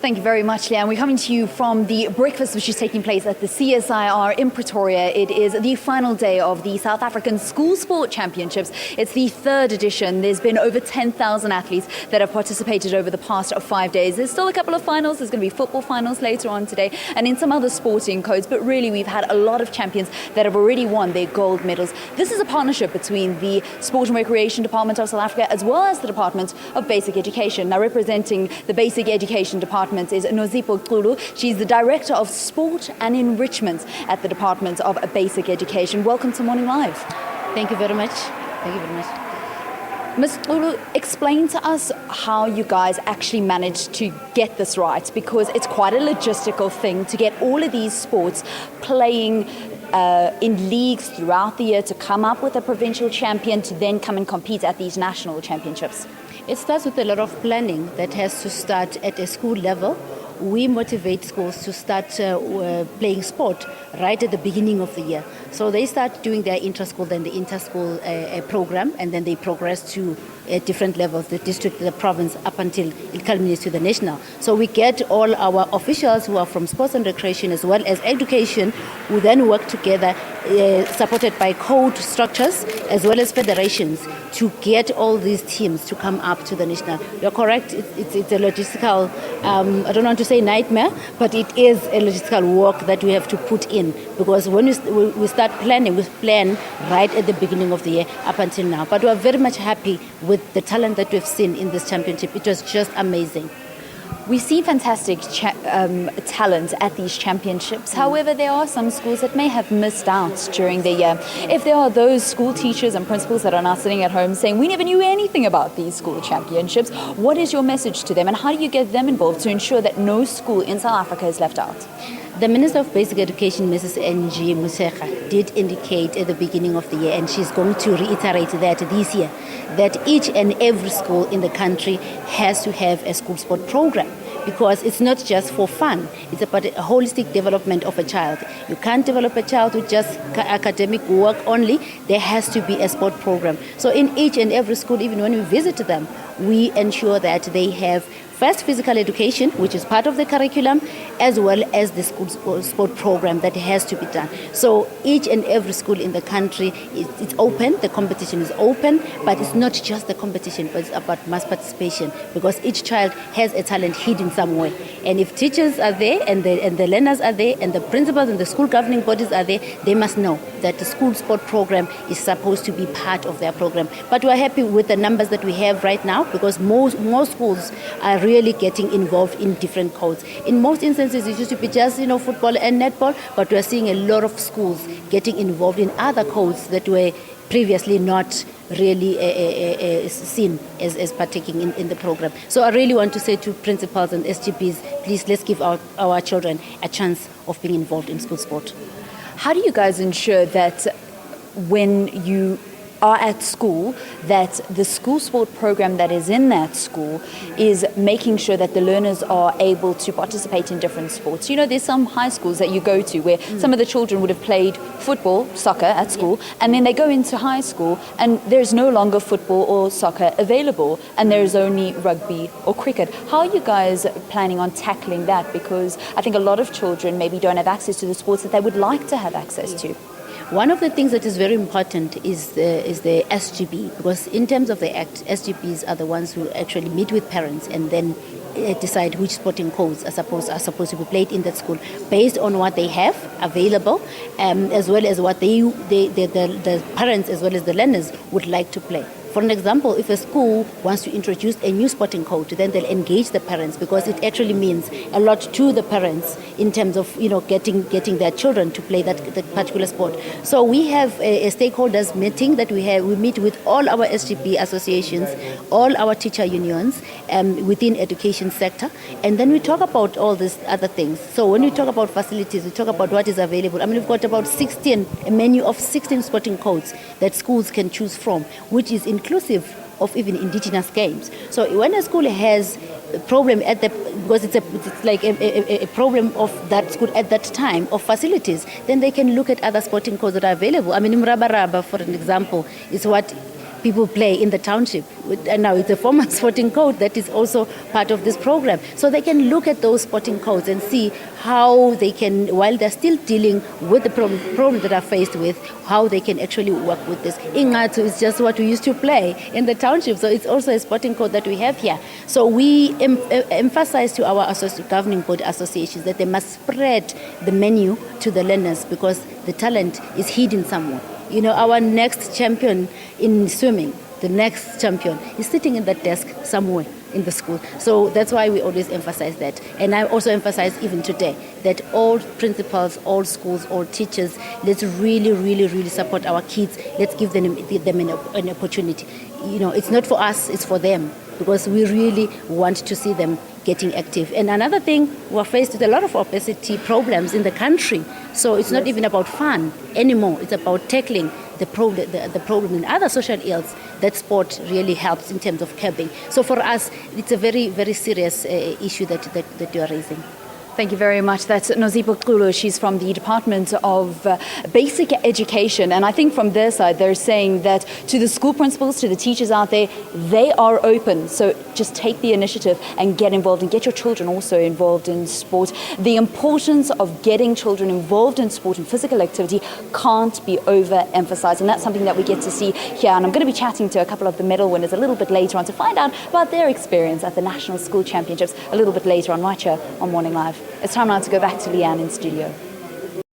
Thank you very much, Leanne. We're coming to you from the breakfast which is taking place at the CSIR in Pretoria. It is the final day of the South African School Sport Championships. It's the third edition. There's been over 10,000 athletes that have participated over the past 5 days. There's still a couple of finals. There's going to be football finals later on today and in some other sporting codes. But really, we've had a lot of champions that have already won their gold medals. This is a partnership between the Sport and Recreation Department of South Africa as well as the Department of Basic Education. Now, representing the Basic Education Department is Nozipho Xulu. She's the Director of Sport and Enrichment at the Department of Basic Education. Welcome to Morning Live. Thank you very much. Thank you very much. Ms. Xulu, explain to us how you guys actually managed to get this right, because it's quite a logistical thing to get all of these sports playing in leagues throughout the year to come up with a provincial champion to then come and compete at these national championships. It starts with a lot of planning that has to start at a school level. We motivate schools to start playing sport right at the beginning of the year. So they start doing their intra-school, then the inter-school program, and then they progress to different levels, the district, the province, up until it culminates to the national. So we get all our officials who are from sports and recreation as well as education, who then work together, supported by code structures as well as federations, to get all these teams to come up to the national. You're correct, it's a logistical, I don't want to say nightmare, but it is a logistical work that we have to put in, because when we start planning, we plan right at the beginning of the year up until now. But we are very much happy with the talent that we've seen in this championship. It was just amazing. We see fantastic talent at these championships. However, there are some schools that may have missed out during the year. If there are those school teachers and principals that are now sitting at home saying, we never knew anything about these school championships, what is your message to them and how do you get them involved to ensure that no school in South Africa is left out? The Minister of Basic Education, Mrs. N.G. Museka, did indicate at the beginning of the year, and she's going to reiterate that this year, that each and every school in the country has to have a school sport program, because it's not just for fun. It's about a holistic development of a child. You can't develop a child with just academic work only. There has to be a sport program. So in each and every school, even when we visit them, we ensure that they have first physical education, which is part of the curriculum, as well as the school sport program that has to be done. So each and every school in the country, it's open, the competition is open, but it's not just the competition, but it's about mass participation, because each child has a talent hidden somewhere. And if teachers are there and the learners are there and the principals and the school governing bodies are there, they must know that the school sport program is supposed to be part of their program. But we're happy with the numbers that we have right now, because most schools are really getting involved in different codes. In most instances, it used to be just football and netball, but we're seeing a lot of schools getting involved in other codes that were previously not really seen as partaking in the program. So I really want to say to principals and SGPs, please, let's give our children a chance of being involved in school sport. How do you guys ensure that when you are at school, that the school sport program that is in that school is making sure that the learners are able to participate in different sports? There's some high schools that you go to where some of the children would have played football, soccer at school, and then they go into high school and there's no longer football or soccer available and there's only rugby or cricket. How are you guys planning on tackling that? Because I think a lot of children maybe don't have access to the sports that they would like to have access to. One of the things that is very important is the SGB, because in terms of the Act, SGBs are the ones who actually meet with parents and then decide which sporting codes are supposed to be played in that school based on what they have available, as well as what the parents as well as the learners would like to play. For an example, if a school wants to introduce a new sporting code, then they'll engage the parents, because it actually means a lot to the parents in terms of getting their children to play that particular sport. So we have a stakeholders meeting that we meet with all our SGP associations, all our teacher unions within education sector, and then we talk about all these other things. So when we talk about facilities, we talk about what is available. We've got about a menu of 16 sporting codes that schools can choose from, which is inclusive of even indigenous games. So when a school has a problem because it's like a problem of that school at that time of facilities, then they can look at other sporting codes that are available. Mrabaraba, for an example, is what people play in the township. And now it's a formal sporting code that is also part of this program. So they can look at those sporting codes and see how they can, while they're still dealing with the problem that are faced with, how they can actually work with this. Ingatu is just what we used to play in the township, so it's also a sporting code that we have here. So we emphasize to our governing body associations that they must spread the menu to the learners because the talent is hidden somewhere. You know, our next champion in swimming, the next champion is sitting in that desk somewhere in the school. So that's why we always emphasize that. And I also emphasize even today that all principals, all schools, all teachers, let's really, really, really support our kids. Let's give them an opportunity. You know, it's not for us, it's for them, because we really want to see them getting active. And another thing, we're faced with a lot of obesity problems in the country. So it's not even about fun anymore. It's about tackling the problem in other social ills that sport really helps in terms of curbing. So for us, it's a very, very serious issue that you're raising. Thank you very much. That's Nozipho Qulu. She's from the Department of Basic Education. And I think from their side, they're saying that to the school principals, to the teachers out there, they are open. So just take the initiative and get involved and get your children also involved in sport. The importance of getting children involved in sport and physical activity can't be overemphasized. And that's something that we get to see here. And I'm going to be chatting to a couple of the medal winners a little bit later on to find out about their experience at the National School Championships a little bit later on right here on Morning Live. It's time now to go back to Leanne in studio.